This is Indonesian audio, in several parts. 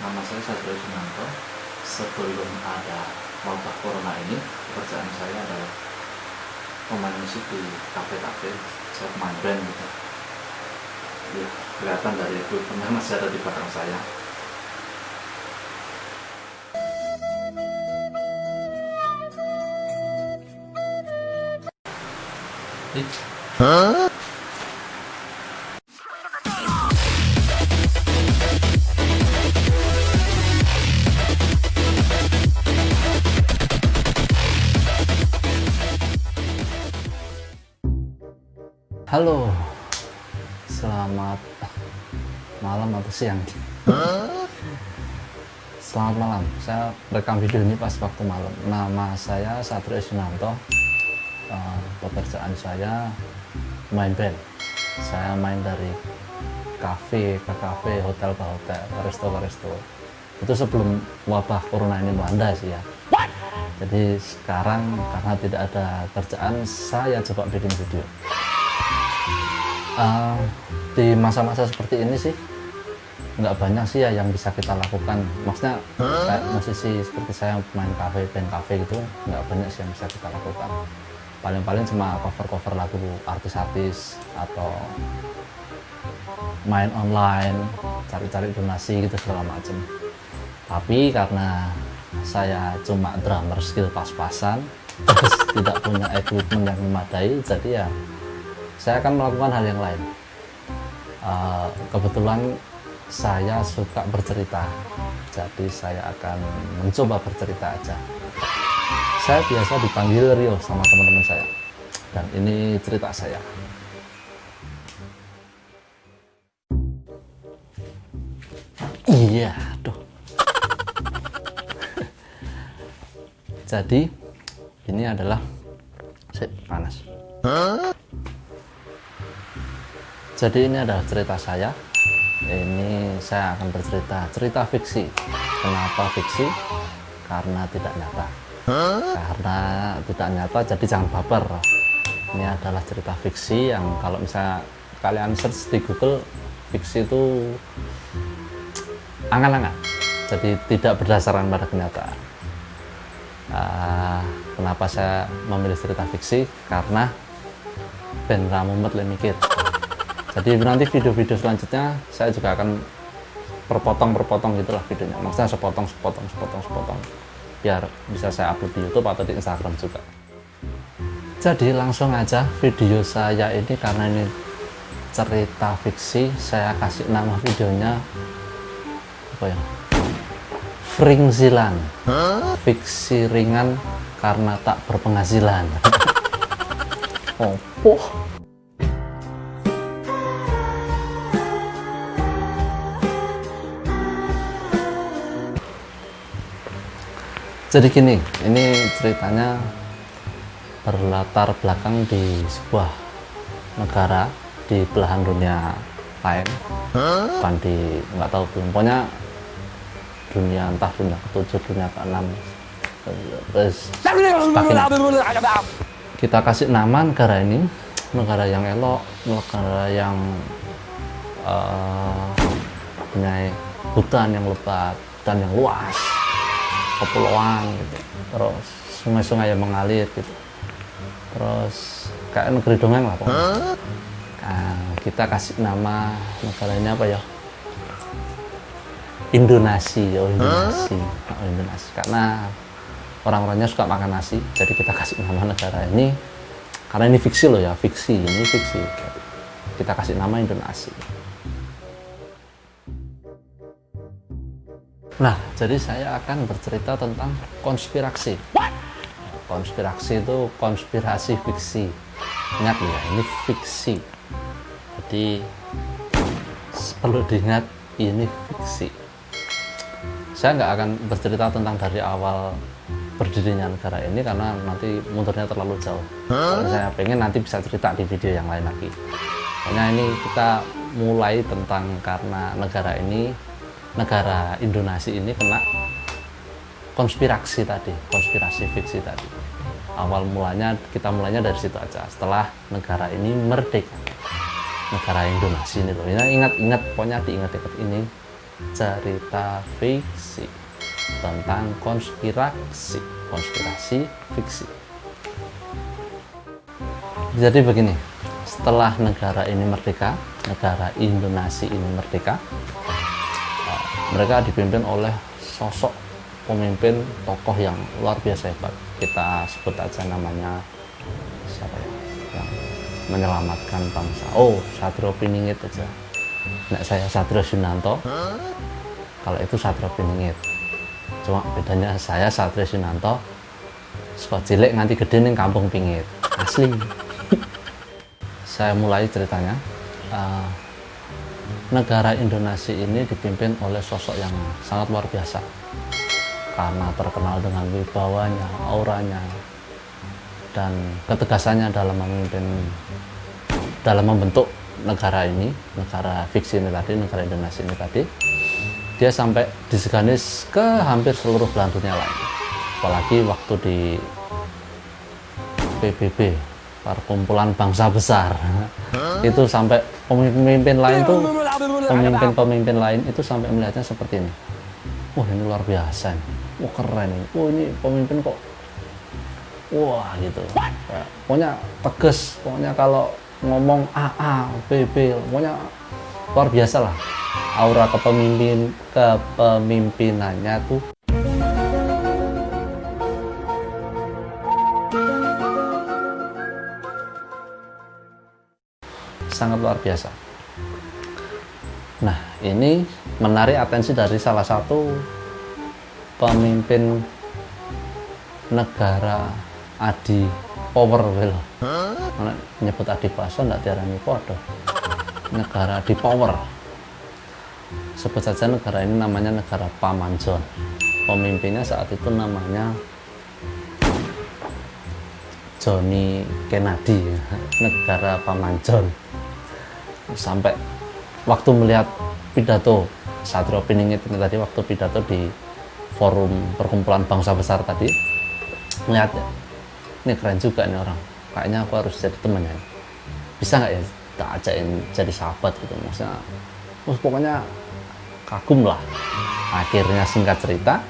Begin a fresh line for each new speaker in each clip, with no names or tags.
Nama saya Satrio Sunanto. Sebelum ada wabah corona ini, pekerjaan saya adalah pemain musik di kafe-kafe, saya pemain band gitu. Ya, kelihatan dari equipment yang masih ada di belakang saya. Halo, selamat malam atau siang. Selamat malam, saya rekam video ini pas waktu malam. Nama saya Satrio Sunanto. Pekerjaan saya main band. Saya main dari kafe ke kafe, hotel ke hotel, resto ke resto. Itu sebelum wabah corona ini melanda sih ya. Jadi sekarang karena tidak ada kerjaan, saya coba bikin video. Di masa-masa seperti ini sih nggak banyak sih ya yang bisa kita lakukan. Maksudnya kayak musisi seperti saya main kafe, band kafe gitu, nggak banyak sih yang bisa kita lakukan. Paling-paling cuma cover-cover lagu artis-artis atau main online, cari-cari donasi gitu segala macam. Tapi karena saya cuma drummer skill pas-pasan, terus tidak punya equipment yang memadai, jadi ya saya akan melakukan hal yang lain. Kebetulan saya suka bercerita, jadi saya akan mencoba bercerita aja. Saya biasa dipanggil Rio sama teman-teman saya, dan ini cerita saya. Iya, tuh. Jadi ini adalah panas. Jadi ini adalah cerita saya. Ini saya akan bercerita cerita fiksi. Kenapa fiksi? Karena tidak nyata. Karena tidak nyata, jadi jangan baper. Ini adalah cerita fiksi yang kalau misalnya kalian search di Google, fiksi itu angan-angan. Jadi tidak berdasarkan pada kenyataan. Kenapa saya memilih cerita fiksi? Karena ben ramumet le mikir. Jadi nanti video-video selanjutnya saya juga akan berpotong-berpotong gitulah videonya. Maksudnya sepotong, biar bisa saya upload di YouTube atau di Instagram juga. Jadi langsung aja video saya ini, karena ini cerita fiksi, saya kasih nama videonya apa ya? Fringsilan. Fiksi ringan karena tak berpenghasilan. Oh. Jadi gini, ini ceritanya berlatar belakang di sebuah negara di belahan dunia lain, bukan di, nggak tahu belum, pokoknya dunia, entah dunia ke-7, dunia ke-6, kita kasih nama negara ini, negara yang elok, negara yang punya hutan yang lebat dan yang luas, kepulauan gitu, terus sungai-sungai yang mengalir gitu, terus kayak negeri dongeng lah pokoknya. Nah, kita kasih nama negara ini apa ya? Indonesia. Indonesia, karena orang-orangnya suka makan nasi, jadi kita kasih nama negara ini, karena ini fiksi loh ya, fiksi, ini fiksi, kita kasih nama Indonesia. Nah, jadi saya akan bercerita tentang konspirasi. Konspirasi itu konspirasi fiksi. Ingat ya, ini fiksi. Jadi perlu diingat, ini fiksi. Saya nggak akan bercerita tentang dari awal berdirinya negara ini, karena nanti mundurnya terlalu jauh. Kalau saya pengen nanti bisa cerita di video yang lain lagi. Pokoknya ini kita mulai tentang karena negara ini, negara Indonesia ini kena konspirasi tadi, konspirasi fiksi tadi. Awal mulanya, kita mulainya dari situ aja. Setelah negara ini merdeka, negara Indonesia ini loh. Ingat, pokoknya diingat-ingat ini. cerita fiksi tentang konspirasi fiksi. Jadi begini, setelah negara ini merdeka, negara Indonesia ini merdeka, mereka dipimpin oleh sosok pemimpin tokoh yang luar biasa hebat. Kita sebut aja namanya siapa ya, yang menyelamatkan bangsa. Oh, Satrio Piningit aja. Nah, saya Satrio Sunanto, kalau itu Satrio Piningit. Cuma bedanya saya Satrio Sunanto suka cilik nganti gede ning Kampung Pingit asli. Saya mulai ceritanya. Negara Indonesia ini dipimpin oleh sosok yang sangat luar biasa karena terkenal dengan wibawanya, auranya, dan ketegasannya dalam membentuk negara ini, negara fiksi ini tadi, negara Indonesia ini tadi. Dia sampai disegani ke hampir seluruh belahan dunia lain. Apalagi waktu di PBB, Perkumpulan Bangsa Besar, itu sampai pemimpin lain itu sampai melihatnya seperti ini. Wah, ini luar biasa nih. Wah, keren ini. Wah, ini pemimpin kok. Wah, gitu. Ya, pokoknya tegas. Pokoknya kalau ngomong A, B, pokoknya luar biasa lah. Aura kepemimpinannya tuh sangat luar biasa. Nah, ini menarik atensi dari salah satu pemimpin negara adi power well. Nyebut adi paso ndak diarani podo. Negara adi power. Sebut saja negara ini namanya negara Pamanjon. Pemimpinnya saat itu namanya Johnny Kennedy, negara Pamanjon. Sampai waktu melihat pidato Satrio Piningit ini tadi, waktu pidato di forum Perkumpulan Bangsa Besar tadi, melihat ini keren juga nih orang, kayaknya aku harus jadi temannya, bisa nggak ya tak ajakin jadi sahabat gitu, maksudnya pokoknya kagum lah. Akhirnya singkat cerita,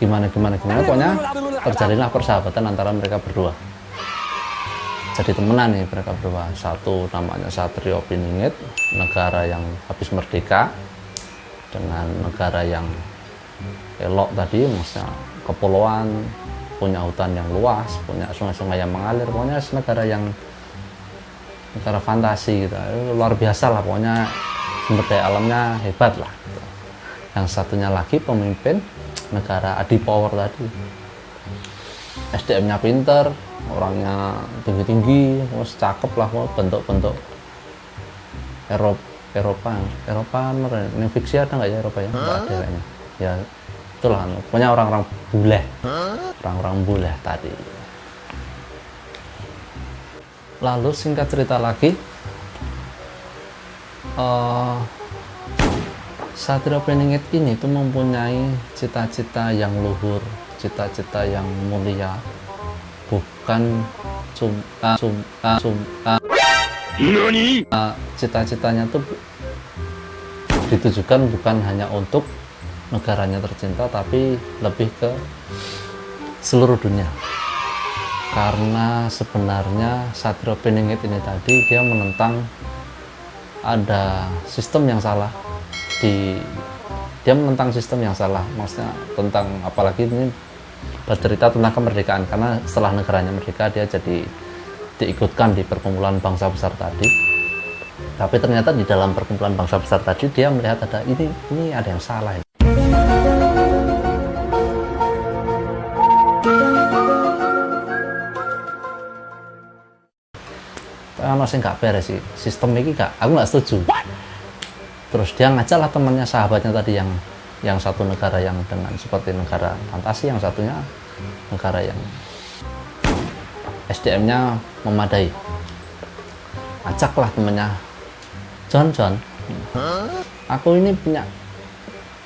gimana pokoknya terjadilah persahabatan antara mereka berdua. Jadi temenan nih mereka berdua. Satu namanya Satrio Piningit, negara yang habis merdeka, dengan negara yang elok tadi, maksudnya kepulauan, punya hutan yang luas, punya sungai-sungai yang mengalir, pokoknya negara fantasi gitu. Luar biasa lah, pokoknya sumber daya alamnya hebat lah gitu. Yang satunya lagi pemimpin negara adi power tadi, SDM-nya pinter, orangnya tinggi-tinggi, cakep lah, bentuk-bentuk Eropa, ini fiksi ada nggak ya Eropa ya? Nggak ada kayaknya. Ya itulah, pokoknya orang-orang bule tadi. Lalu singkat cerita lagi, Satrio Piningit ini tuh mempunyai cita-cita yang luhur, cita-cita yang mulia. Bukan cita-citanya tuh ditujukan bukan hanya untuk negaranya tercinta, tapi lebih ke seluruh dunia. Karena sebenarnya Satrio Piningit ini tadi dia menentang ada sistem yang salah dia menentang sistem yang salah, maksudnya tentang, apalagi ini bercerita tentang kemerdekaan, karena setelah negaranya merdeka dia jadi diikutkan di Perkumpulan Bangsa Besar tadi. Tapi ternyata di dalam Perkumpulan Bangsa Besar tadi dia melihat ada ini ada yang salah. Kalau saya nggak beres sih sistem ini, aku nggak setuju. Terus dia ngajaklah temannya, sahabatnya tadi, yang satu negara yang dengan seperti negara fantasi, yang satunya negara yang SDM-nya memadai. Ajaklah temannya, John, aku ini punya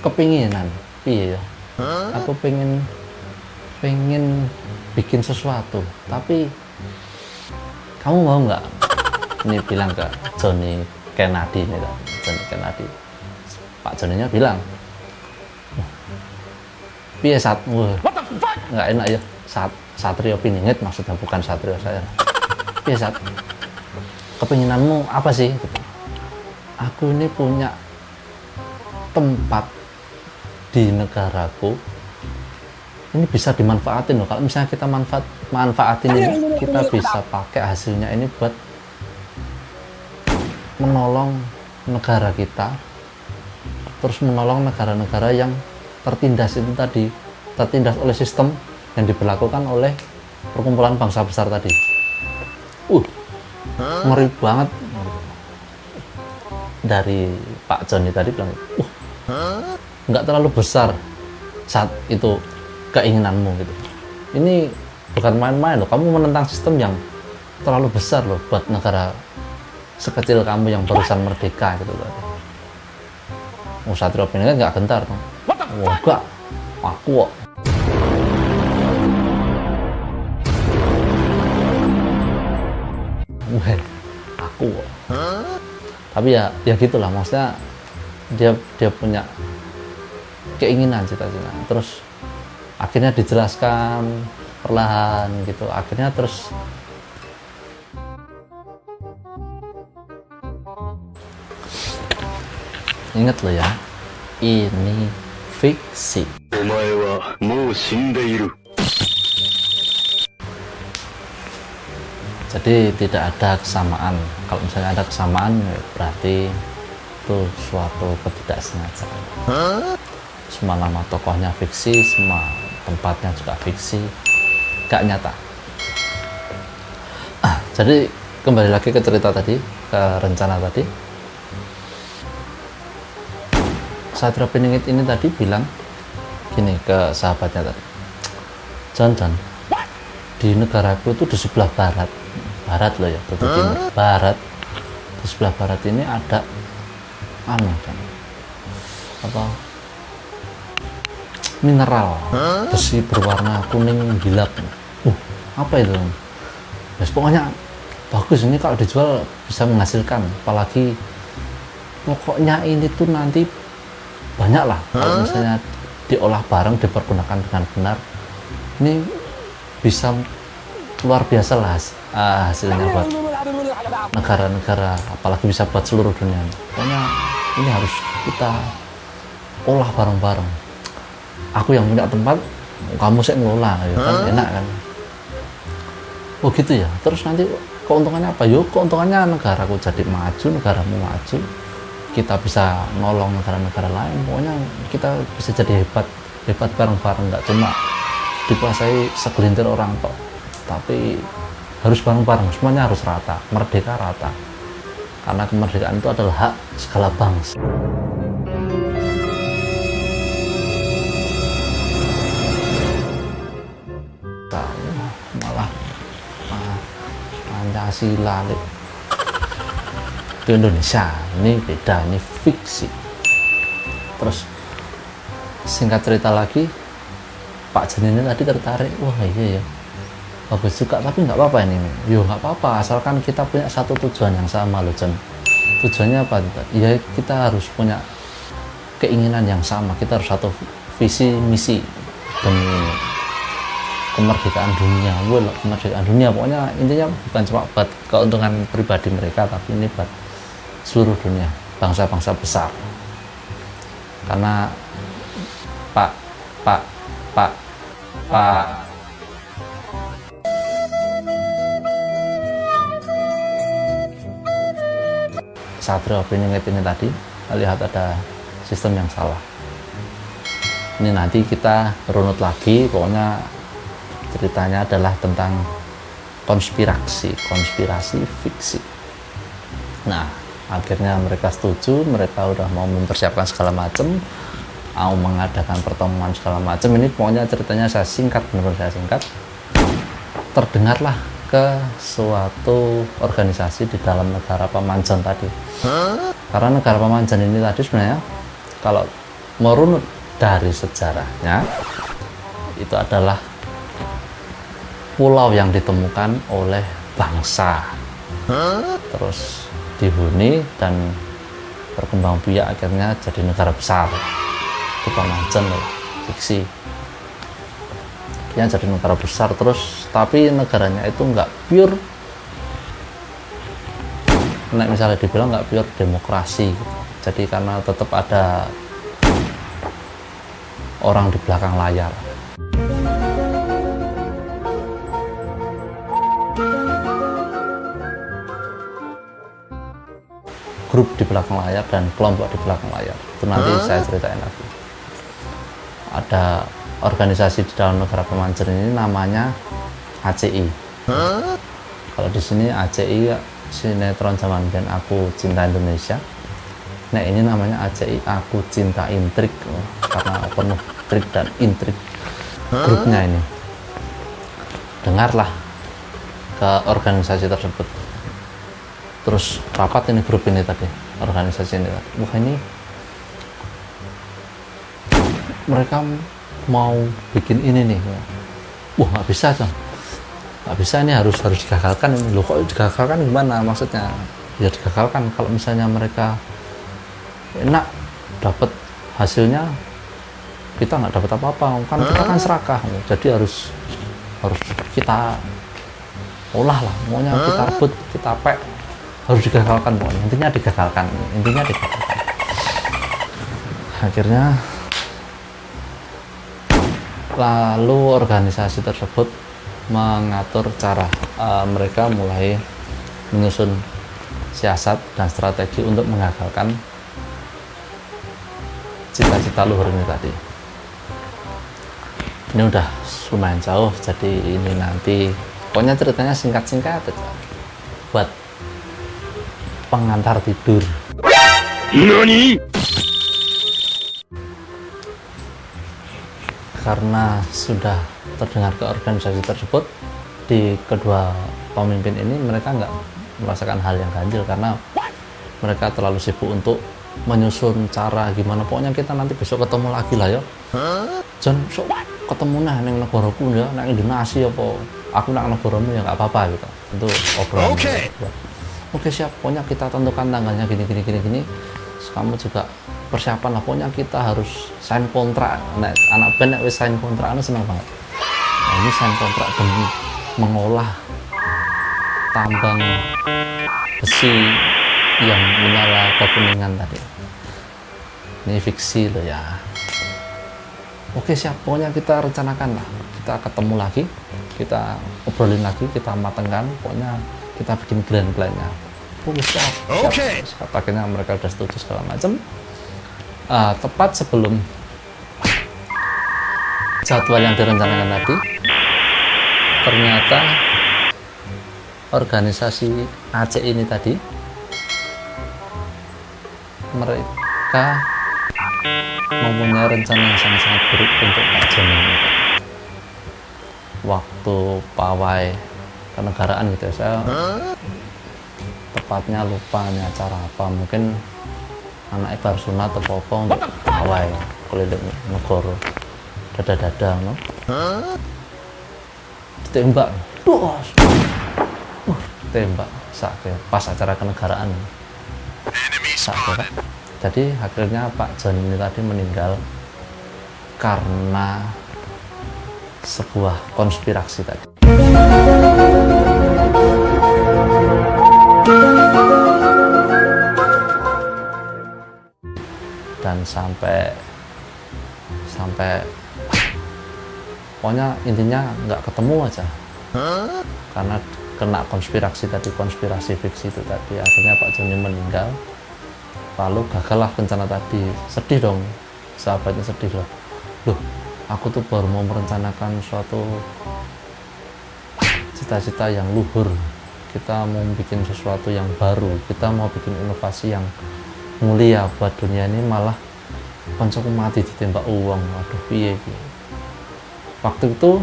kepinginan, iya, aku pengen bikin sesuatu, tapi kamu mau nggak? Ini bilang ke Johnny Kennedy ini kan, John Kennedy. Pak John-nya bilang, piye Sat, nggak enak ya, Satrio Piningit maksudnya, bukan Satrio saya. Piye Sat, kepinginanmu apa sih? Gitu. Aku ini punya tempat di negaraku, ini bisa dimanfaatin loh. Kalau misalnya kita manfaatin ini, kita bisa pakai hasilnya ini buat menolong negara kita, terus menolong negara-negara yang tertindas itu tadi, tertindas oleh sistem yang diberlakukan oleh perkumpulan bangsa besar tadi. Ngeri banget. Dari Pak Joni tadi bilang, nggak terlalu besar saat itu keinginanmu gitu. Ini bukan main-main loh, kamu menentang sistem yang terlalu besar loh buat negara sekecil kamu yang barusan merdeka gitu tadi. Satrio Piningit nggak gentar dong. Enggak, aku kok. Aku kok. Tapi ya gitulah, maksudnya dia punya keinginan, cita-cita. Terus akhirnya dijelaskan perlahan gitu. Akhirnya terus ingat lo ya, ini fiksi. Jadi tidak ada kesamaan. Kalau misalnya ada kesamaan, berarti itu suatu ketidaksengajaan. Semua nama tokohnya fiksi, semua tempatnya juga fiksi, gak nyata. Jadi kembali lagi ke cerita tadi, ke rencana tadi. Satrio Piningit ini tadi bilang gini ke sahabatnya tadi, John, di negaraku itu di sebelah barat loh ya, betul timur, barat, di sebelah barat ini ada mineral besi berwarna kuning gilap. Apa itu? Yes, pokoknya bagus, ini kalau dijual bisa menghasilkan, apalagi pokoknya ini tuh nanti banyak lah kalau misalnya diolah bareng, dipergunakan dengan benar, ini bisa luar biasa lah hasilnya buat negara-negara, apalagi bisa buat seluruh dunia. Pokoknya ini harus kita olah bareng-bareng. Aku yang punya tempat, kamu saya ngelola, ya kan enak kan. Oh gitu ya. Terus nanti keuntungannya apa? Yuk, keuntungannya negaraku jadi maju, negaramu maju, kita bisa nolong negara-negara lain. Pokoknya kita bisa jadi hebat bareng-bareng, nggak cuma dikuasai segelintir orang kok, tapi harus bareng-bareng, semuanya harus rata, merdeka rata, karena kemerdekaan itu adalah hak segala bangsa. Malah Pancasila itu Indonesia, ini beda, ini fiksi. Terus singkat cerita lagi, Pak Jen ini tadi tertarik, wah iya ya, bagus juga, tapi nggak apa-apa ini. Yo nggak apa-apa, asalkan kita punya satu tujuan yang sama loh Jen. Tujuannya apa? Ya kita harus punya keinginan yang sama, kita harus satu visi misi demi kemerdekaan dunia. Kemerdekaan dunia, pokoknya intinya bukan cuma buat keuntungan pribadi mereka, tapi ini buat seluruh dunia, bangsa-bangsa besar. Karena Pak Satrio Piningit ini tadi lihat ada sistem yang salah. Ini nanti kita runut lagi, pokoknya ceritanya adalah tentang konspirasi fiksi. Nah, akhirnya mereka setuju, mereka udah mau mempersiapkan segala macam, mau mengadakan pertemuan segala macam. Ini pokoknya ceritanya saya singkat, benar-benar saya singkat. Terdengarlah ke suatu organisasi di dalam negara Pamanjan tadi. Karena negara Pamanjan ini tadi sebenarnya kalau merunut dari sejarahnya, itu adalah pulau yang ditemukan oleh bangsa. Terus dihuni dan berkembang biak akhirnya jadi negara besar. Itu Pemajen loh, fiksi. Dia jadi negara besar terus, tapi negaranya itu nggak pure, misalnya dibilang nggak pure demokrasi gitu. Jadi karena tetap ada orang di belakang layar. Grup di belakang layar dan kelompok di belakang layar. Itu nanti saya ceritain lagi. Ada organisasi di dalam negara Pemajen ini namanya ACI. Kalau di sini ACI sinetron zaman dan Aku Cinta Indonesia. Nah ini namanya ACI Aku Cinta Intrik, karena penuh trik dan intrik grupnya ini. Dengarlah ke organisasi tersebut. Terus rapat ini grup ini tadi, organisasi ini tadi. Wah ini mereka mau bikin ini nih. Wah nggak bisa John, nggak bisa, ini harus digagalkan. Loh kok digagalkan gimana maksudnya? Ya digagalkan kalau misalnya mereka enak dapat hasilnya, kita nggak dapat apa-apa kan, kita kan serakah. Jadi harus kita olah lah, maunya kita rebut, kita pek, harus digagalkan pokoknya. Intinya digagalkan. Akhirnya lalu organisasi tersebut mengatur cara mereka mulai menyusun siasat dan strategi untuk mengagalkan cita-cita luhur ini tadi. Ini udah lumayan jauh, jadi ini nanti pokoknya ceritanya singkat-singkat aja buat pengantar tidur.
NANI?
Karena sudah terdengar ke organisasi tersebut, di kedua pemimpin ini mereka nggak merasakan hal yang ganjil karena mereka terlalu sibuk untuk menyusun cara gimana. Pokoknya kita nanti besok ketemu lagi lah ya. John, so, ketemu nah neng negaraku ya, neng Indonesia apa aku nang negaramu ya nggak apa-apa gitu. Itu obrolan. Oke siap. Pokoknya kita tentukan tanggalnya gini. Terus kamu juga persiapan lah, pokoknya kita harus sign kontrak. Nah, anak band nek wis sign kontrak anu seneng banget. Nah, ini sign kontrak demi mengolah tambang besi yang menyala kekuningan tadi. Ini fiksi loh ya. Oke siap, pokoknya kita rencanakan lah, kita ketemu lagi, kita obrolin lagi, kita matangkan, pokoknya kita bikin plan-plannya. Oke siap. Akhirnya mereka udah setuju segala macam. Tepat sebelum jadwal yang direncanakan tadi, ternyata organisasi ACI ini tadi mereka mempunyai rencana yang sangat-sangat buruk untuk Pak John ini. Waktu pawai kenegaraan gitu ya, saya tepatnya lupa ini acara apa, mungkin anak ibar sunat atau apa untuk pawai keliling negara, dada-dada no? Ditembak, tembak sakit pas acara kenegaraan sakit. Jadi akhirnya Pak John ini tadi meninggal karena sebuah konspirasi tadi. Dan sampai pokoknya intinya nggak ketemu aja karena kena konspirasi tadi, konspirasi fiksi itu tadi. Akhirnya Pak John ini meninggal, lalu gagallah rencana tadi. Sedih dong, sahabatnya sedih loh. Loh, aku tuh baru mau merencanakan suatu cita-cita yang luhur, kita mau bikin sesuatu yang baru, kita mau bikin inovasi yang mulia buat dunia ini, malah koncoku mati ditembak uang. Waduh piye piye. Waktu itu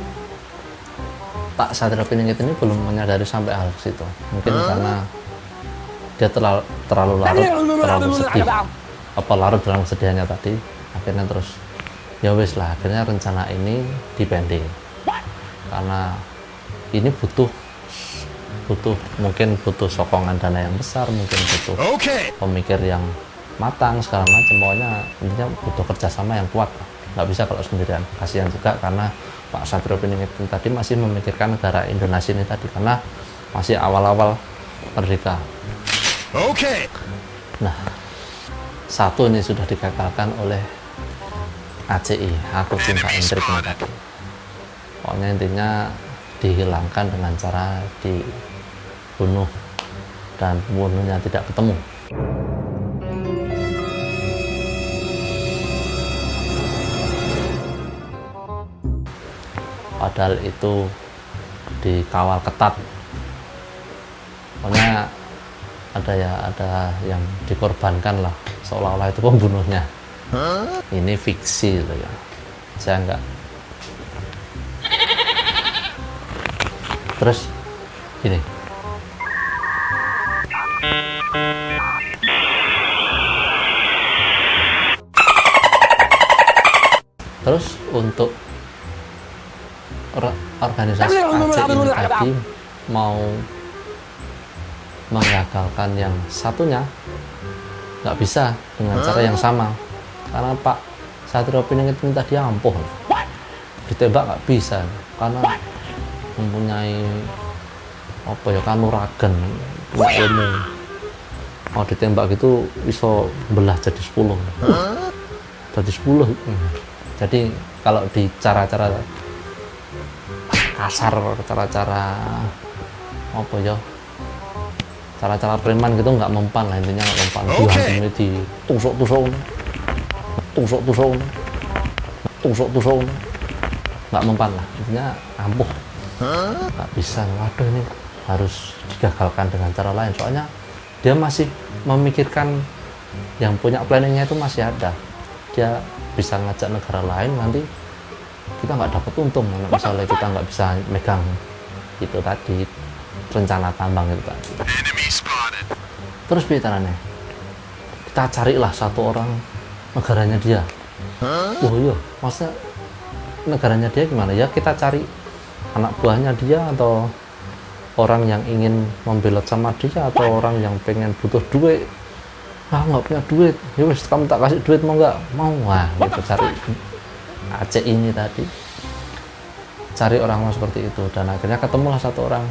Pak Satria Piningit ini belum menyadari sampai hal situ, mungkin karena dia terlalu sedih, larut dalam kesedihannya tadi. Akhirnya terus ya wis lah, akhirnya rencana ini dipending karena ini butuh mungkin butuh sokongan dana yang besar, mungkin butuh pemikir yang matang segala macam. Pokoknya intinya butuh kerjasama yang kuat, nggak bisa kalau sendirian. Kasihan juga karena Pak Satrio Piningit tadi masih memikirkan negara Indonesia ini tadi, karena masih awal-awal merdeka. Nah, satu ini sudah digagalkan oleh ACI, Aku Cinta Indrik ini tadi. Pokoknya intinya dihilangkan dengan cara dibunuh, dan pembunuhnya tidak ketemu. Padahal itu dikawal ketat. Pokoknya ada yang dikorbankan lah, seolah-olah itu pembunuhnya. Ini fiksi loh ya, saya enggak. Terus gini, terus untuk organisasi ACI ini tadi mau menggagalkan yang satunya, nggak bisa dengan cara yang sama, karena Pak Satrio Piningit ini tadi ampuh, ditembak nggak bisa karena mempunyai apa ya, kanuragan, punya ilmu. Mau ditembak gitu bisa belah jadi 10. Jadi 10. Jadi kalau di cara-cara kasar, cara-cara apa ya, cara-cara preman gitu nggak mempan lah, intinya nggak mempan. Dihantumi, ditusuk-tusuk, nggak mempan lah, intinya ampuh, nggak bisa. Waduh, ini harus digagalkan dengan cara lain, soalnya dia masih memikirkan, yang punya planningnya itu masih ada. Dia bisa ngajak negara lain, nanti kita nggak dapat untung misalnya kita nggak bisa megang itu tadi, rencana tambang itu tadi. Terus bicaranya kita carilah satu orang negaranya dia. Oh iya, maksudnya negaranya dia gimana ya? Kita cari anak buahnya dia, atau orang yang ingin membelot sama dia, atau orang yang pengen butuh duit. Nggak punya duit, ya wis kamu tak kasih duit, mau nggak? Mau. Wah, gitu cari. Aceh ini tadi cari orang seperti itu, dan akhirnya ketemulah satu orang